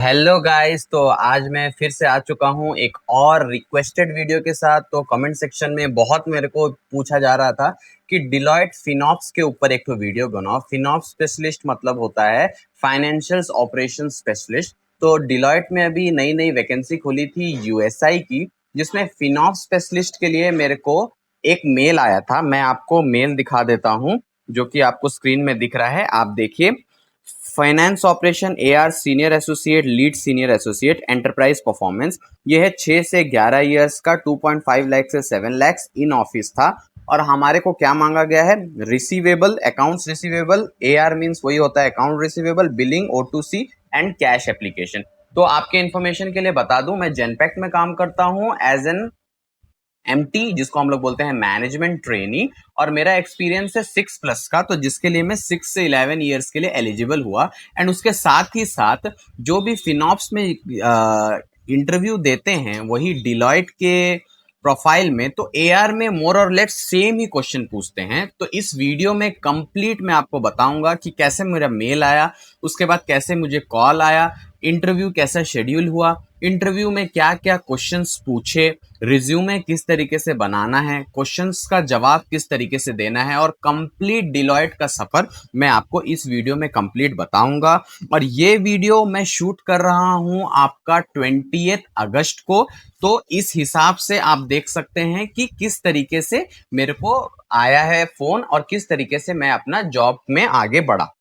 Hello guys. तो आज मैं फिर से आ चुका हूँ एक और रिक्वेस्टेड वीडियो के साथ। तो कमेंट सेक्शन में बहुत मेरे को पूछा जा रहा था कि डिलॉयट फिनॉप्स के ऊपर एक तो वीडियो बनाओ। फिनॉप्स स्पेशलिस्ट मतलब होता है फाइनेंशियल ऑपरेशन स्पेशलिस्ट। तो डिलॉयट में अभी नई नई वैकेंसी खुली थी यूएसआई की, जिसमें फिनॉप्स स्पेशलिस्ट के लिए मेरे को एक मेल आया था। मैं आपको मेल दिखा देता हूँ, जो कि आपको स्क्रीन में दिख रहा है, आप देखिए। Finance operation AR senior associate, lead senior associate, enterprise performance. ये है 6 से 11 इयर्स का, 2.5 लाख से 7 लाख इन ऑफिस था। और हमारे को क्या मांगा गया है? Receivable, accounts receivable, AR means वही होता है account receivable, billing, O2C and cash application. तो आपके इन्फॉर्मेशन के लिए बता दूं, मैं जेनपैक्ट में काम करता हूं एज एन एमटी, जिसको हम लोग बोलते हैं मैनेजमेंट ट्रेनी। और मेरा एक्सपीरियंस है 6+ का, तो जिसके लिए मैं 6 से 11 ईयर्स के लिए एलिजिबल हुआ। एंड उसके साथ ही साथ जो भी फिनॉप्स में इंटरव्यू देते हैं वही डिलॉयट के प्रोफाइल में, तो एआर में मोर और लेस सेम ही क्वेश्चन पूछते हैं। तो इस वीडियो में कंप्लीट मैं आपको बताऊंगा कि कैसे मेरा मेल आया, उसके बाद कैसे मुझे कॉल आया, इंटरव्यू कैसा शेड्यूल हुआ, इंटरव्यू में क्या क्या क्वेश्चंस पूछे, रिज्यूमे किस तरीके से बनाना है, क्वेश्चंस का जवाब किस तरीके से देना है, और कंप्लीट डिलॉयट का सफर मैं आपको इस वीडियो में कंप्लीट बताऊंगा। और ये वीडियो मैं शूट कर रहा हूं आपका 20 अगस्त को। तो इस हिसाब से आप देख सकते हैं कि किस तरीके से मेरे को आया है फोन और किस तरीके से मैं अपना जॉब में आगे बढ़ा।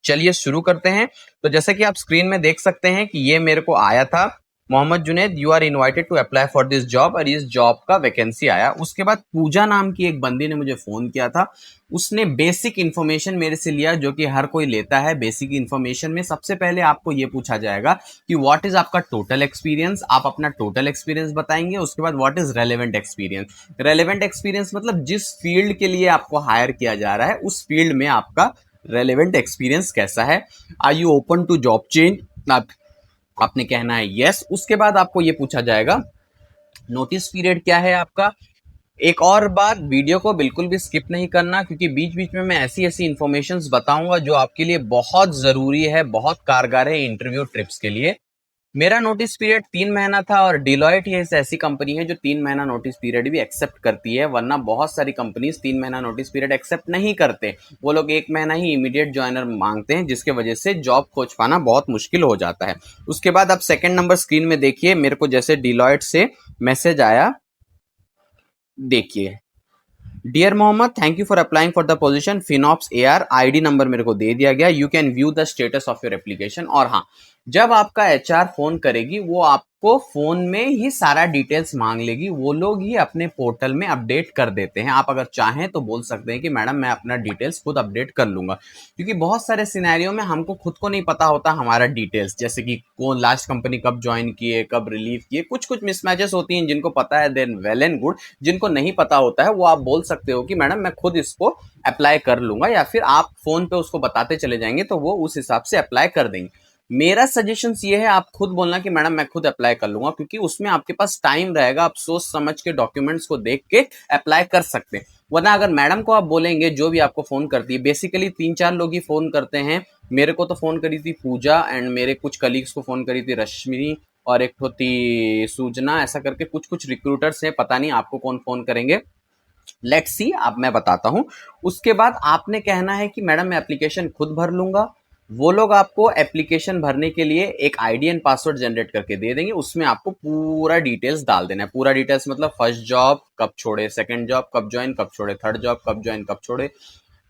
चलिए शुरू करते हैं। तो जैसे कि आप स्क्रीन में देख सकते हैं कि ये मेरे को आया था, Mohammed Junaid, you are invited to apply for this job, और इस जॉब का वैकेंसी आया। उसके बाद पूजा नाम की एक बंदी ने मुझे फोन किया था। उसने बेसिक इन्फॉर्मेशन मेरे से लिया, जो कि हर कोई लेता है। बेसिक इन्फॉर्मेशन में सबसे पहले आपको ये पूछा जाएगा कि व्हाट इज आपका टोटल एक्सपीरियंस। आप अपना टोटल एक्सपीरियंस बताएंगे। उसके बाद what is relevant experience. Relevant experience मतलब जिस फील्ड के लिए आपको हायर किया जा रहा है उस फील्ड में आपका रेलेवेंट एक्सपीरियंस कैसा है। Are you open to job change? आपने कहना है यस। उसके बाद आपको ये पूछा जाएगा नोटिस पीरियड क्या है आपका। एक और बात, वीडियो को बिल्कुल भी स्किप नहीं करना, क्योंकि बीच बीच में मैं ऐसी ऐसी इंफॉर्मेशंस बताऊंगा जो आपके लिए बहुत जरूरी है, बहुत कारगर है इंटरव्यू ट्रिप्स के लिए। मेरा नोटिस पीरियड 3 महीना था, और डिलॉयट ये ऐसी कंपनी है जो 3 महीना नोटिस पीरियड भी एक्सेप्ट करती है, वरना बहुत सारी कंपनीज 3 महीना नोटिस पीरियड एक्सेप्ट नहीं करते। वो लोग 1 महीना ही इमीडिएट ज्वाइनर मांगते हैं, जिसके वजह से जॉब खोज पाना बहुत मुश्किल हो जाता है। उसके बाद आप सेकंड नंबर स्क्रीन में देखिए, मेरे को जैसे डिलॉयट से मैसेज आया, देखिए। Dear Mohammed, thank you for applying for the position FinOps AR. ID number मेरे को दे दिया गया, you can view the status of your application. और हाँ, जब आपका एचआर फोन करेगी वो आपको फोन में ही सारा डिटेल्स मांग लेगी। वो लोग ही अपने पोर्टल में अपडेट कर देते हैं। आप अगर चाहें तो बोल सकते हैं कि मैडम मैं अपना डिटेल्स खुद अपडेट कर लूंगा, क्योंकि बहुत सारे सिनेरियो में हमको खुद को नहीं पता होता हमारा डिटेल्स, जैसे कि कौन लास्ट कंपनी कब ज्वाइन किए, कब रिलीव किए। कुछ कुछ मिसमैचेस होती हैं। जिनको पता है देन वेल एंड गुड, जिनको नहीं पता होता है वो आप बोल सकते हो कि मैडम मैं खुद इसको अप्लाई कर लूंगा, या फिर आप फोन पे उसको बताते चले जाएंगे तो वो उस हिसाब से अप्लाई कर देंगे। मेरा सजेशन ये है, आप खुद बोलना कि मैडम मैं खुद अप्लाई कर लूंगा, क्योंकि उसमें आपके पास टाइम रहेगा, आप सोच समझ के डॉक्यूमेंट्स को देख के अप्लाई कर सकते हैं। वरना अगर मैडम को आप बोलेंगे, जो भी आपको फोन करती है, बेसिकली 3-4 लोग ही फोन करते हैं। मेरे को तो फोन करी थी पूजा, एंड मेरे कुछ कलीग्स को फोन करी थी रश्मि, और एक थी सूजना। ऐसा करके कुछ कुछ रिक्रूटर्स हैं, पता नहीं आपको कौन फोन करेंगे। लेट्स सी, अब मैं बताता हूं। उसके बाद आपने कहना है कि मैडम मैं एप्लीकेशन खुद भर लूंगा। वो लोग आपको एप्लीकेशन भरने के लिए एक आईडी एंड पासवर्ड जनरेट करके दे देंगे। उसमें आपको पूरा डिटेल्स डाल देना है। पूरा डिटेल्स मतलब फर्स्ट जॉब कब छोड़े, सेकंड जॉब कब ज्वाइन कब छोड़े, थर्ड जॉब कब ज्वाइन कब छोड़े,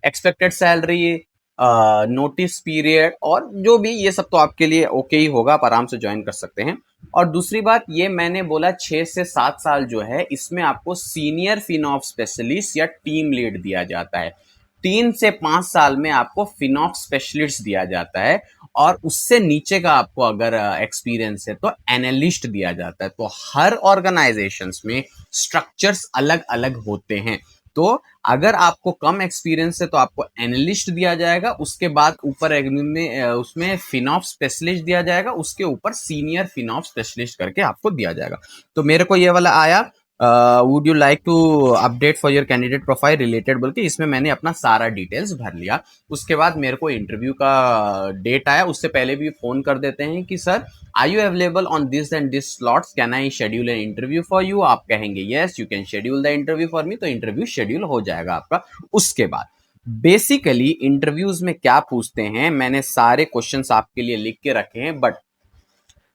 एक्सपेक्टेड सैलरी, नोटिस पीरियड, और जो भी, ये सब तो आपके लिए ओके ही होगा, आप आराम से ज्वाइन कर सकते हैं। और दूसरी बात, ये मैंने बोला 6 से 7 साल जो है, इसमें आपको सीनियर फिनॉप स्पेशलिस्ट या टीम लीड दिया जाता है। 3 से 5 साल में आपको फिनॉप स्पेशलिस्ट दिया जाता है, और उससे नीचे का आपको अगर एक्सपीरियंस है तो एनालिस्ट दिया जाता है। तो हर ऑर्गेनाइजेशंस में स्ट्रक्चर्स अलग अलग होते हैं। तो अगर आपको कम एक्सपीरियंस है तो आपको एनालिस्ट दिया जाएगा, उसके बाद ऊपर में उसमें फिनॉप स्पेशलिस्ट दिया जाएगा, उसके ऊपर सीनियर फिनॉप स्पेशलिस्ट करके आपको दिया जाएगा। तो मेरे को ये वाला आया। Would you like to update for your candidate profile related बोल के इसमें मैंने अपना सारा डिटेल्स भर लिया। उसके बाद मेरे को इंटरव्यू का डेट आया, उससे पहले भी फ़ोन कर देते हैं कि sir are you available on this and this slots, can I schedule an interview for you. आप कहेंगे yes you can schedule the interview for me, तो इंटरव्यू शेड्यूल हो जाएगा आपका। उसके बाद बेसिकली इंटरव्यूज में क्या पूछते हैं, मैंने सारे क्वेश्चंस आपके लिए लिख के रखे हैं, but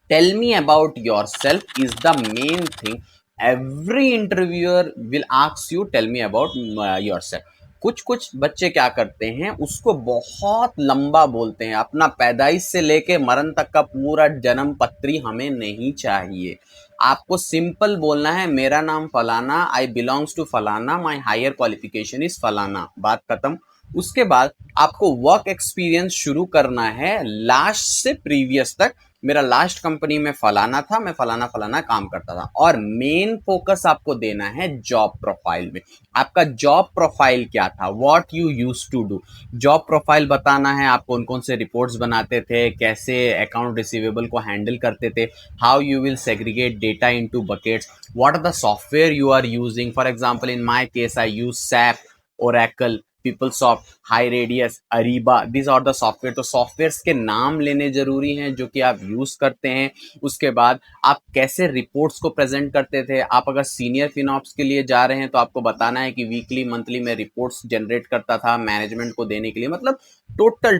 tell me about yourself is the main thing. Every interviewer will ask you tell me about yourself. कुछ कुछ बच्चे क्या करते हैं, उसको बहुत लंबा बोलते हैं, अपना पैदाइश से लेके मरण तक का पूरा जन्म पत्री हमें नहीं चाहिए। आपको सिंपल बोलना है, मेरा नाम फलाना, आई बिलोंग्स टू फलाना, माई हायर क्वालिफिकेशन इज फलाना, बात खत्म। उसके बाद आपको वर्क एक्सपीरियंस शुरू करना है लास्ट से प्रीवियस तक। मेरा लास्ट कंपनी में फलाना था, मैं फलाना फलाना काम करता था। और मेन फोकस आपको देना है जॉब प्रोफाइल में। आपका जॉब प्रोफाइल क्या था, what you used to do. Job profile बताना है, आप कौन कौन से रिपोर्ट्स बनाते थे, कैसे अकाउंट रिसीवेबल को हैंडल करते थे, how you will segregate data into buckets, what are the software you are using. For example in my case I use SAP, Oracle, PeopleSoft, HighRadius, Ariba, this are the software. तो softwares के नाम लेने जरूरी हैं जो कि आप use करते हैं। उसके बाद आप कैसे रिपोर्ट्स को प्रेजेंट करते थे। आप अगर सीनियर फिनॉप्स के लिए जा रहे हैं तो आपको बताना है कि वीकली मंथली में रिपोर्ट्स जनरेट करता था मैनेजमेंट को देने के लिए। मतलब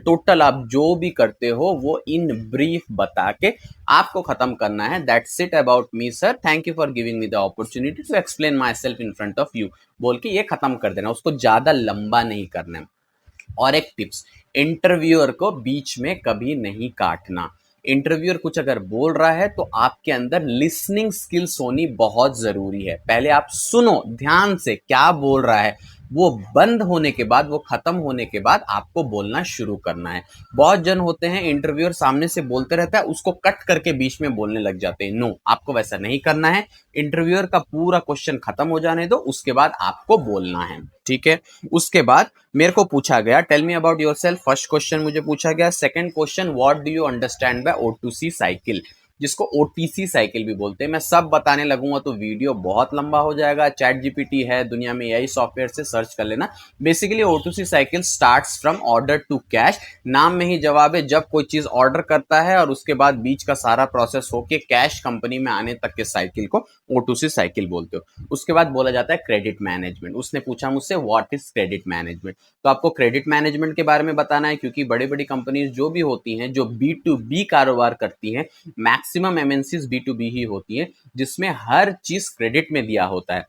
टोटल आप जो भी करते हो वो इन ब्रीफ बता के आपको खत्म करना है। That's it about me sir, thank you for giving me the opportunity to explain myself in front of you बोल के ये खत्म कर देना, उसको ज्यादा लंबा नहीं करना है। और एक टिप्स, इंटरव्यूअर को बीच में कभी नहीं काटना। इंटरव्यूअर कुछ अगर बोल रहा है तो आपके अंदर लिसनिंग स्किल्स होनी बहुत जरूरी है। पहले आप सुनो ध्यान से क्या बोल रहा है, वो बंद होने के बाद, वो खत्म होने के बाद आपको बोलना शुरू करना है। बहुत जन होते हैं इंटरव्यूअर सामने से बोलते रहता है, उसको कट करके बीच में बोलने लग जाते हैं। नो, आपको वैसा नहीं करना है। इंटरव्यूअर का पूरा क्वेश्चन खत्म हो जाने दो, उसके बाद आपको बोलना है, ठीक है। उसके बाद मेरे को पूछा गया tell me about yourself, first question मुझे पूछा गया। Second question what do you understand by O2C cycle, जिसको OTC साइकिल भी बोलते हैं। मैं सब बताने लगूंगा तो वीडियो बहुत लंबा हो जाएगा। चैट जीपीटी है दुनिया में, यही सॉफ्टवेयर से सर्च कर लेना। Basically O2C cycle starts from order to cash. नाम में ही जवाब है, जब कोई चीज ऑर्डर करता है और उसके बाद बीच का सारा प्रोसेस होके कैश कंपनी में आने तक के साइकिल को O2C साइकिल बोलते हो। उसके बाद बोला जाता है क्रेडिट मैनेजमेंट। उसने पूछा मुझसे व्हाट इज क्रेडिट मैनेजमेंट, तो आपको क्रेडिट मैनेजमेंट के बारे में बताना है, क्योंकि बड़ी बड़ी कंपनीज जो भी होती हैं, जो B2B कारोबार करती हैं, मैक्सिमम एमएनसीज B2B ही होती हैं, जिसमें हर चीज क्रेडिट में दिया होता है।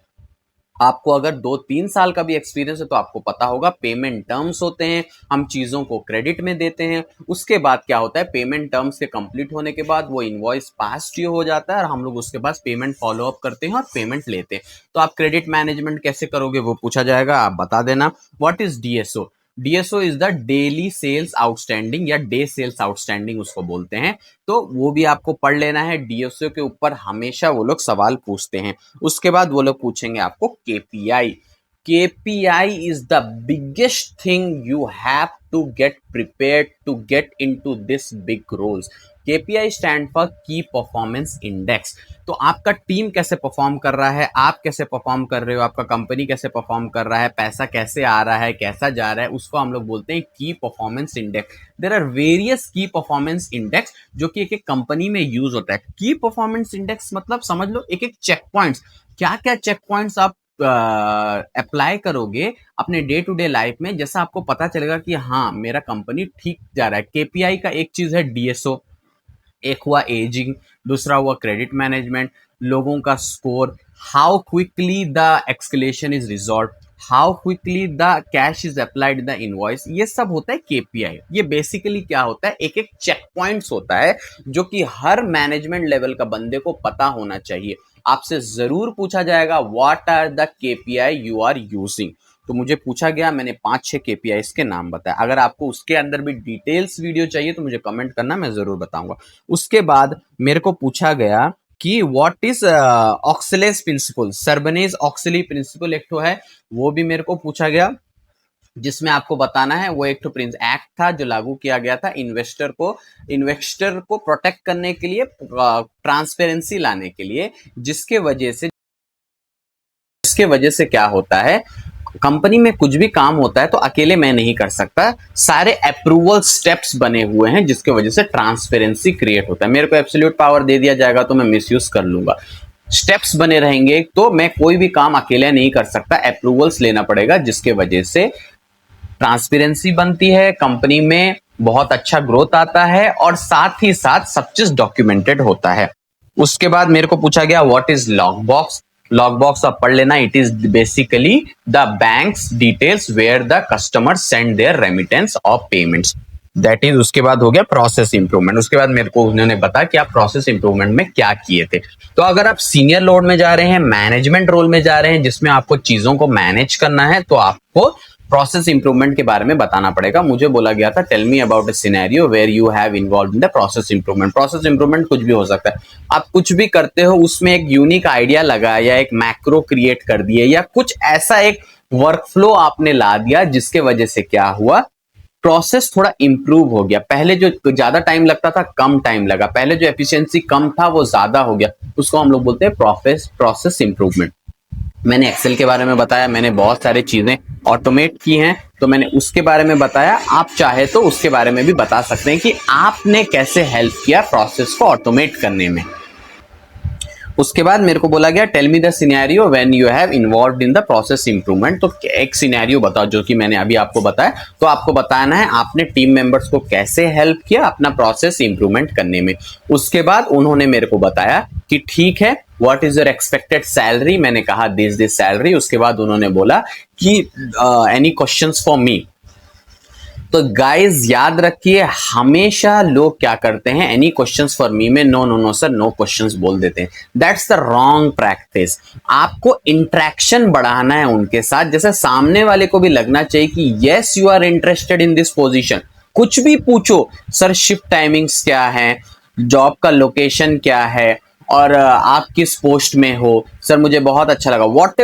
आपको अगर 2-3 साल का भी एक्सपीरियंस है तो आपको पता होगा पेमेंट टर्म्स होते हैं, हम चीजों को क्रेडिट में देते हैं। उसके बाद क्या होता है, पेमेंट टर्म्स के कंप्लीट होने के बाद वो इनवॉइस पास ड्यू हो जाता है और हम लोग उसके बाद पेमेंट फॉलो अप करते हैं और पेमेंट लेते हैं। तो आप क्रेडिट मैनेजमेंट कैसे करोगे वो पूछा जाएगा, आप बता देना। What is DSO, DSO is the daily sales outstanding या डे सेल्स आउटस्टैंडिंग उसको बोलते हैं। तो वो भी आपको पढ़ लेना है। DSO के ऊपर हमेशा वो लोग सवाल पूछते हैं। उसके बाद वो लोग पूछेंगे आपको KPI। KPI is the biggest thing you have to get prepared to get into this big roles. KPI stand for Key Performance Index। तो आपका टीम कैसे परफॉर्म कर रहा है, आप कैसे परफॉर्म कर रहे हो, आपका कंपनी कैसे परफॉर्म कर रहा है, पैसा कैसे आ रहा है, कैसा जा रहा है, उसको हम लोग बोलते हैं की performance index. There are various key performance index जो कि एक एक कंपनी में यूज होता है। की परफॉर्मेंस इंडेक्स मतलब समझ लो एक एक चेक पॉइंट्स, क्या क्या चेक पॉइंट्स आप अप्लाई करोगे अपने डे टू डे लाइफ में, जैसा आपको पता चलेगा कि हाँ मेरा कंपनी ठीक जा रहा है। केपीआई का एक चीज है DSO, एक हुआ एजिंग, दूसरा हुआ क्रेडिट मैनेजमेंट, लोगों का score, how quickly the एक्सकेलेशन is resolve, how quickly the cash is applied the invoice, ये सब होता है केपीआई। ये बेसिकली क्या होता है, एक एक चेक पॉइंट्स होता है जो कि हर मैनेजमेंट लेवल का बंदे को पता होना चाहिए। आपसे जरूर पूछा जाएगा what are the KPI you are using. तो मुझे पूछा गया, मैंने 5-6 केपीआईस के नाम बताया। अगर आपको उसके अंदर भी डिटेल्स वीडियो चाहिए तो मुझे कमेंट करना, मैं जरूर बताऊंगा। उसके बाद मेरे को पूछा गया कि what is Oxley's principle, Sarbanes Oxley principle एक तो है, वो भी मेरे को पूछा गया, जिसमें आपको बताना है वो एक तो प्रिंस एक्ट था जो लागू किया गया था इन्वेस्टर को प्रोटेक्ट करने के लिए, ट्रांसपेरेंसी लाने के लिए, जिसके वजह से जिसके वजह से क्या होता है, कंपनी में कुछ भी काम होता है तो अकेले मैं नहीं कर सकता, सारे अप्रूवल स्टेप्स बने हुए हैं जिसकी वजह से ट्रांसपेरेंसी क्रिएट होता है। मेरे को एब्सोल्यूट पावर दे दिया जाएगा तो मैं मिसयूज कर लूंगा। स्टेप्स बने रहेंगे तो मैं कोई भी काम अकेले नहीं कर सकता, अप्रूवल्स लेना पड़ेगा, जिसके वजह से ट्रांसपेरेंसी बनती है, कंपनी में बहुत अच्छा ग्रोथ आता है और साथ ही साथ सब चीज डॉक्यूमेंटेड होता है। उसके बाद मेरे को पूछा गया what is lockbox. Lockbox आप पढ़ लेना, it is basically the banks details where the customer send their remittance of payments, that is. उसके बाद हो गया प्रोसेस इंप्रूवमेंट। उसके बाद मेरे को उन्होंने बताया कि आप प्रोसेस इंप्रूवमेंट में क्या किए थे। तो अगर आप सीनियर रोल में जा रहे हैं, मैनेजमेंट रोल में जा रहे हैं जिसमें आपको चीजों को मैनेज करना है, तो आपको प्रोसेस इंप्रूवमेंट के बारे में बताना पड़ेगा। मुझे बोला गया था tell me about a scenario where you have involved in the process improvement. Process improvement कुछ भी हो सकता है, आप कुछ भी करते हो उसमें एक यूनिक आइडिया लगाया या एक मैक्रो क्रिएट कर दिए या कुछ ऐसा एक वर्कफ्लो आपने ला दिया जिसके वजह से क्या हुआ, प्रोसेस थोड़ा इंप्रूव हो गया। पहले जो ज्यादा टाइम लगता था कम टाइम लगा, पहले जो एफिशिएंसी कम था वो ज्यादा हो गया, उसको हम लोग बोलते हैं प्रोसेस इंप्रूवमेंट। मैंने एक्सेल के बारे में बताया, मैंने बहुत सारी चीजें ऑटोमेट की हैं तो मैंने उसके बारे में बताया। आप चाहे तो उसके बारे में भी बता सकते हैं कि आपने कैसे हेल्प किया प्रोसेस को ऑटोमेट करने में। उसके बाद मेरे को बोला गया tell me the scenario when you have involved in the process improvement. तो एक सिनेरियो बताओ जो कि मैंने अभी आपको बताया। तो आपको बताना है आपने टीम मेंबर्स को कैसे हेल्प किया अपना प्रोसेस इंप्रूवमेंट करने में। उसके बाद उन्होंने मेरे को बताया कि ठीक है what is your expected salary, मैंने कहा दिस सैलरी। उसके बाद उन्होंने बोला कि एनी क्वेश्चंस फॉर मी। तो गाइज याद रखिए हमेशा लोग क्या करते हैं, एनी क्वेश्चंस फॉर मी में no no no sir no questions बोल देते हैं। That's the wrong practice. आपको इंटरेक्शन बढ़ाना है उनके साथ, जैसे सामने वाले को भी लगना चाहिए कि yes you are interested in this position. कुछ भी पूछो, सर शिफ्ट टाइमिंग्स क्या है, जॉब का लोकेशन क्या है और आप किस पोस्ट में हो, सर मुझे बहुत अच्छा लगा, what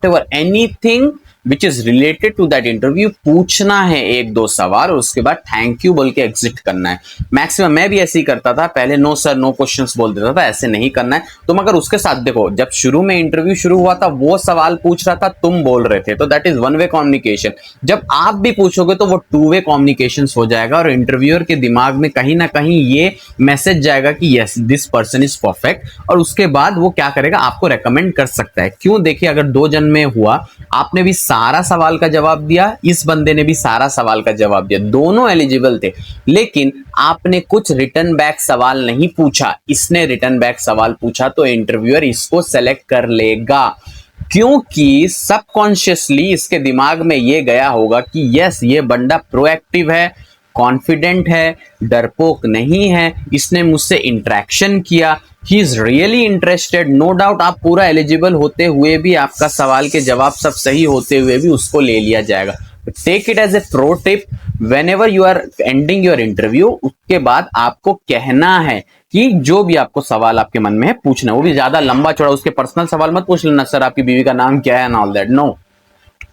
ever anything which is related to that interview पूछना है एक दो सवाल और उसके बाद थैंक यू बोल के एग्जिट करना है। मैक्सिमम मैं भी ऐसे ही करता था, पहले नो सर नो क्वेश्चंस बोल देता था, ऐसे नहीं करना है। तो मगर उसके साथ देखो जब शुरू में इंटरव्यू शुरू हुआ था वो सवाल पूछ रहा था, तुम बोल रहे थे, तो that is one way communication. जब आप भी पूछोगे तो वो टू वे कम्युनिकेशन हो जाएगा और इंटरव्यूअर के दिमाग में कहीं ना कहीं ये मैसेज जाएगा कि yes this person is perfect, और उसके बाद वो क्या करेगा आपको रेकमेंड कर सकता है। क्यों, देखिए अगर दो जन में हुआ, आपने भी सारा सवाल का जवाब दिया, इस बंदे ने भी सारा सवाल का जवाब दिया, दोनों एलिजिबल थे, लेकिन आपने कुछ रिटर्न बैक सवाल नहीं पूछा, इसने रिटर्न बैक सवाल पूछा, तो इंटरव्यूअर इसको सेलेक्ट कर लेगा। क्योंकि सबकॉन्शियसली इसके दिमाग में ये गया होगा कि यस ये बंदा प्रोएक्टिव है, कॉन्फिडेंट है, डरपोक नहीं है, इसने मुझसे इंटरेक्शन किया, he is really interested. No doubt आप पूरा एलिजिबल होते हुए भी, आपका सवाल के जवाब सब सही होते हुए भी उसको ले लिया जाएगा। Take it as a pro tip, whenever you are ending your interview, उसके बाद आपको कहना है कि जो भी आपको सवाल आपके मन में है पूछना, वो भी ज्यादा लंबा चौड़ा, उसके पर्सनल सवाल मत पूछ लेना, सर आपकी बीवी का नाम क्या है and all that, no,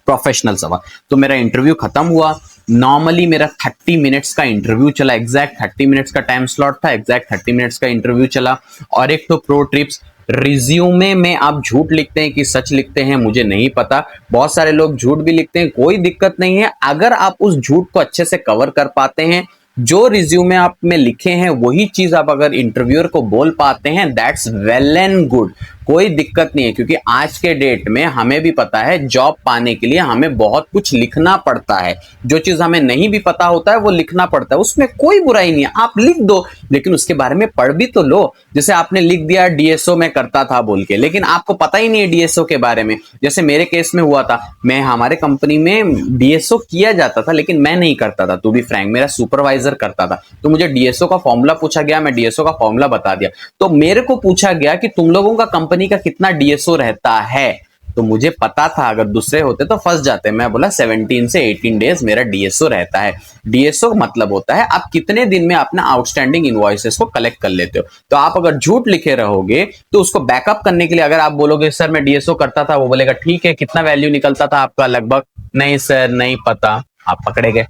professional सवाल। तो मेरा इंटरव्यू खत्म हुआ, नॉर्मली मेरा 30 मिनट्स का इंटरव्यू चला, एग्जैक्ट 30 मिनट्स का टाइम स्लॉट था, एग्जैक्ट 30 मिनट्स का इंटरव्यू चला। और एक तो प्रो टिप्स, रिज्यूमे में आप झूठ लिखते हैं कि सच लिखते हैं मुझे नहीं पता, बहुत सारे लोग झूठ भी लिखते हैं, कोई दिक्कत नहीं है अगर आप उस झूठ को अच्छे से कवर कर पाते हैं। जो रिज्यूमे आप में लिखे हैं वही चीज आप अगर इंटरव्यूअर को बोल पाते हैं, दैट्स वेल एंड गुड, कोई दिक्कत नहीं है। क्योंकि आज के डेट में हमें भी पता है जॉब पाने के लिए हमें बहुत कुछ लिखना पड़ता है, जो चीज हमें नहीं भी पता होता है वो लिखना पड़ता है, उसमें कोई बुराई नहीं है, आप लिख दो, लेकिन उसके बारे में पढ़ भी तो लो। जैसे आपने लिख दिया डीएसओ में करता था बोल के, लेकिन आपको पता ही नहीं है डीएसओ के बारे में। जैसे मेरे केस में हुआ था, मैं हमारे कंपनी में डीएसओ किया जाता था लेकिन मैं नहीं करता था, टू बी फ्रैंक मेरा सुपरवाइजर करता था। तो मुझे डीएसओ का फॉर्मूला पूछा गया, मैं डीएसओ का फॉर्मूला बता दिया। तो मेरे को पूछा गया कि तुम लोगों का कंपनी का कितना डीएसओ रहता है, तो मुझे पता था अगर दूसरे होते तो फंस जाते। मैं बोला 17 से 18 डेज मेरा डीएसओ रहता है। डीएसओ मतलब होता है आप कितने दिन में अपना आउटस्टैंडिंग इनवॉइसेस को कलेक्ट कर लेते हो। तो आप अगर झूठ लिखे रहोगे तो उसको बैकअप करने के लिए अगर आप बोलोगे सर मैं डीएसओ करता था, वो बोलेगा ठीक है कितना वैल्यू निकलता था आपका लगभग, नहीं सर नहीं पता, आप पकड़े गए।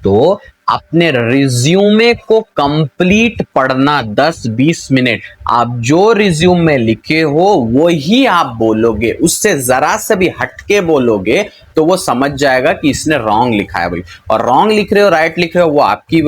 तो अपने रिज्यूमे को कंप्लीट पढ़ना 10-20 मिनट। आप जो रिज्यूम में लिखे हो वो ही आप बोलोगे, उससे जरा से भी हटके बोलोगे तो वो समझ जाएगा कि इसने रॉन्ग लिखा है भाई। और रॉन्ग लिख रहे हो राइट लिख रहे हो वो आपकी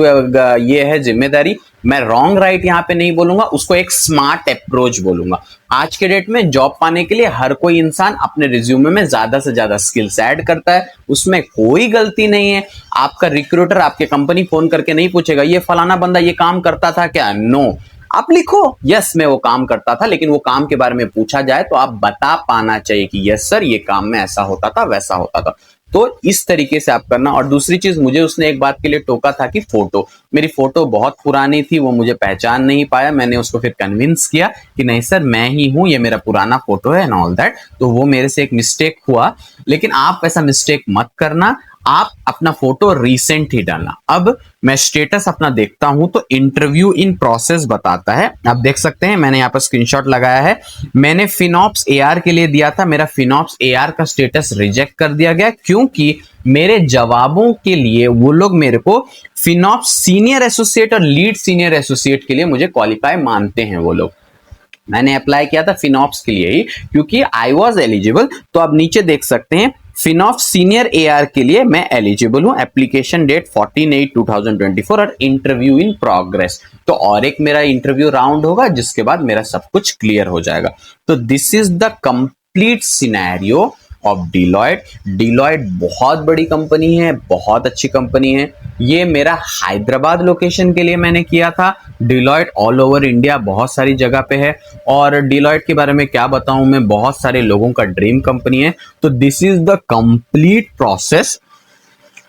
ये है जिम्मेदारी। मैं रॉन्ग राइट यहाँ पे नहीं बोलूंगा, उसको एक स्मार्ट अप्रोच बोलूंगा। आज के डेट में जॉब पाने के लिए हर कोई इंसान अपने रिज्यूमे में ज्यादा से ज्यादा स्किल्स ऐड करता है, उसमें कोई गलती नहीं है। आपका रिक्रूटर आपके कंपनी फोन करके नहीं पूछेगा ये फलाना बंदा ये काम करता था क्या, नो। आप लिखो यस मैं वो काम करता था, लेकिन वो काम के बारे में पूछा जाए तो आप बता पाना चाहिए कि यस सर ये काम में ऐसा होता था वैसा होता था। तो इस तरीके से आप करना। और दूसरी चीज, मुझे उसने एक बात के लिए टोका था कि फोटो, मेरी फोटो बहुत पुरानी थी, वो मुझे पहचान नहीं पाया। मैंने उसको फिर कन्विंस किया कि नहीं सर मैं ही हूं, ये मेरा पुराना फोटो है एंड ऑल दैट। तो वो मेरे से एक मिस्टेक हुआ, लेकिन आप ऐसा मिस्टेक मत करना, आप अपना फोटो रिसेंट ही डालना। अब मैं स्टेटस अपना देखता हूं तो इंटरव्यू इन प्रोसेस बताता है, आप देख सकते हैं मैंने यहाँ पर स्क्रीनशॉट लगाया है। मैंने फिनॉप्स एआर के लिए दिया था, मेरा फिनॉप्स एआर का स्टेटस रिजेक्ट कर दिया गया क्योंकि मेरे जवाबों के लिए वो लोग मेरे को फिनॉप्स सीनियर एसोसिएट और लीड सीनियर एसोसिएट के लिए मुझे क्वालिफाई मानते हैं वो लोग। मैंने अप्लाई किया था फिनॉप्स के लिए ही क्योंकि आई वॉज एलिजिबल। तो आप नीचे देख सकते हैं फिनॉप्स सीनियर एआर के लिए मैं एलिजिबल हूं। एप्लीकेशन डेट 14/8/2024 और इंटरव्यू इन प्रोग्रेस। तो और एक मेरा इंटरव्यू राउंड होगा जिसके बाद मेरा सब कुछ क्लियर हो जाएगा। तो this is the complete scenario of Deloitte. Deloitte बहुत बड़ी कंपनी है, बहुत अच्छी कंपनी है। ये मेरा हैदराबाद लोकेशन के लिए मैंने किया था। डिलॉयट ऑल ओवर इंडिया बहुत सारी जगह पे है, और डिलॉयट के बारे में क्या बताऊं मैं, बहुत सारे लोगों का ड्रीम कंपनी है। तो this is the complete process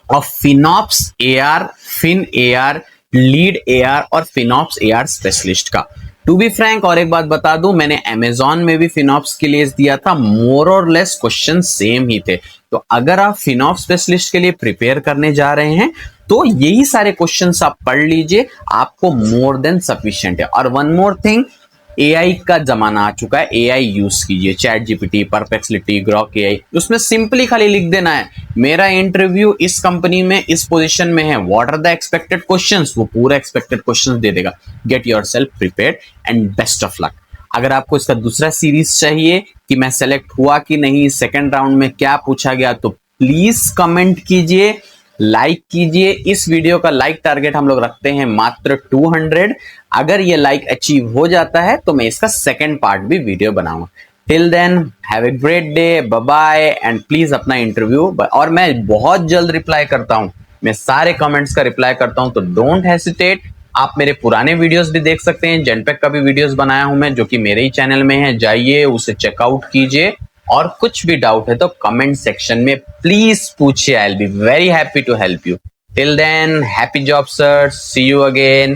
of finops AR, fin AR, lead AR और फिनॉप्स एआर स्पेशलिस्ट का। टू बी फ्रैंक और एक बात बता दूं, मैंने अमेजॉन में भी फिनॉप्स के लिए दिया था, मोर और लेस क्वेश्चन सेम ही थे। तो अगर आप फिनॉप्स स्पेशलिस्ट के लिए प्रिपेयर करने जा रहे हैं तो यही सारे क्वेश्चंस आप पढ़ लीजिए, आपको मोर देन सफिशिएंट है। और वन मोर थिंग, एआई का जमाना आ चुका है, एआई यूज कीजिए, chat GPT, perplexity, Grok AI, उसमें सिंपली खाली लिख देना है मेरा इंटरव्यू इस कंपनी में इस पोजीशन में है, what are the expected questions, वो पूरा एक्सपेक्टेड क्वेश्चंस दे देगा। Get yourself prepared and best of luck. अगर आपको इसका दूसरा सीरीज चाहिए कि मैं सेलेक्ट हुआ कि नहीं, सेकंड राउंड में क्या पूछा गया, तो प्लीज कमेंट कीजिए, लाइक कीजिए। इस वीडियो का लाइक टारगेट हम लोग रखते हैं मात्र 200। अगर ये लाइक अचीव हो जाता है तो मैं इसका सेकंड पार्ट भी वीडियो बनाऊंगा। Till then have a great day, bye bye and please अपना इंटरव्यू, और मैं बहुत जल्द रिप्लाई करता हूं, मैं सारे कमेंट्स का रिप्लाई करता हूं, तो डोंट हेसिटेट। आप मेरे पुराने वीडियोस भी देख सकते हैं, जेनपेक का भी वीडियोस बनाया हूं मैं जो कि मेरे ही चैनल में है, जाइए उसे चेकआउट कीजिए। और कुछ भी डाउट है तो कमेंट सेक्शन में प्लीज पूछिए, I will be very happy to help you. Till then happy job search, see you again,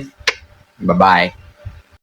bye bye.